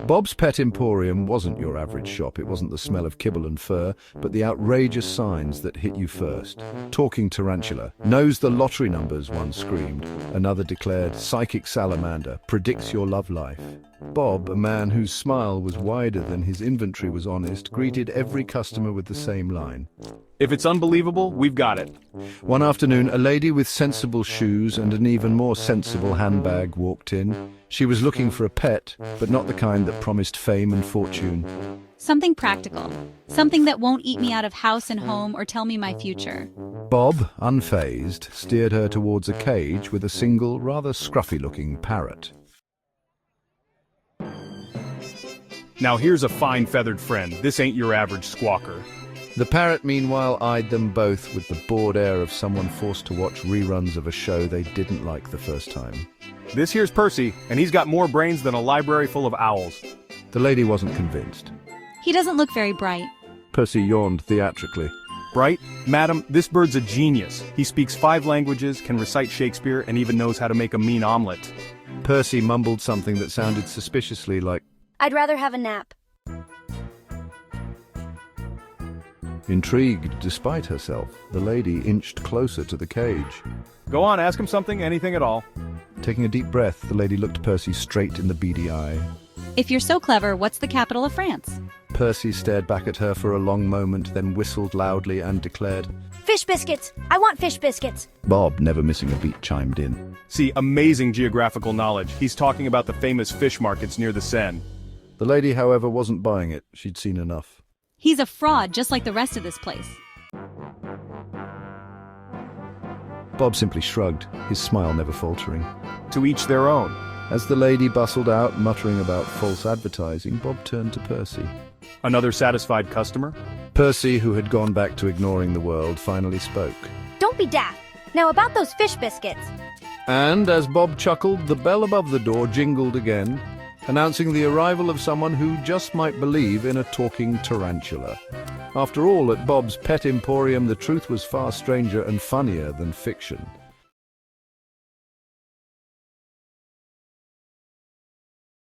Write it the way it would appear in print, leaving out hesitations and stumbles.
Bob's Pet Emporium wasn't your average shop. It wasn't the smell of kibble and fur, but the outrageous signs that hit you first. Talking tarantula. Knows the lottery numbers, one screamed. Another declared, psychic salamander. Predicts your love life. Bob, a man whose smile was wider than his inventory was honest, greeted every customer with the same line. If it's unbelievable, we've got it. One afternoon, a lady with sensible shoes and an even more sensible handbag walked in. She was looking for a pet, but not the kind that promised fame and fortune. Something practical. Something that won't eat me out of house and home or tell me my future. Bob, unfazed, steered her towards a cage with a single, rather scruffy-looking parrot. Now here's a fine feathered friend. This ain't your average squawker. The parrot, meanwhile, eyed them both with the bored air of someone forced to watch reruns of a show they didn't like the first time. This here's Percy, and he's got more brains than a library full of owls. The lady wasn't convinced. He doesn't look very bright. Percy yawned theatrically. Bright? Madam, this bird's a genius. He speaks 5 languages, can recite Shakespeare, and even knows how to make a mean omelet. Percy mumbled something that sounded suspiciously like, "I'd rather have a nap." Intrigued despite herself, the lady inched closer to the cage. Go on, ask him something, anything at all. Taking a deep breath, the lady looked Percy straight in the beady eye. If you're so clever, what's the capital of France? Percy stared back at her for a long moment, then whistled loudly and declared, "Fish biscuits! I want fish biscuits!" Bob, never missing a beat, chimed in. See, amazing geographical knowledge. He's talking about the famous fish markets near the Seine. The lady, however, wasn't buying it. She'd seen enough. He's a fraud, just like the rest of this place. Bob simply shrugged, his smile never faltering. To each their own. As the lady bustled out, muttering about false advertising, Bob turned to Percy. Another satisfied customer? Percy, who had gone back to ignoring the world, finally spoke. "Don't be daft. Now about those fish biscuits." And as Bob chuckled, the bell above the door jingled again, announcing the arrival of someone who just might believe in a talking tarantula. After all, at Bob's Pet Emporium, the truth was far stranger and funnier than fiction.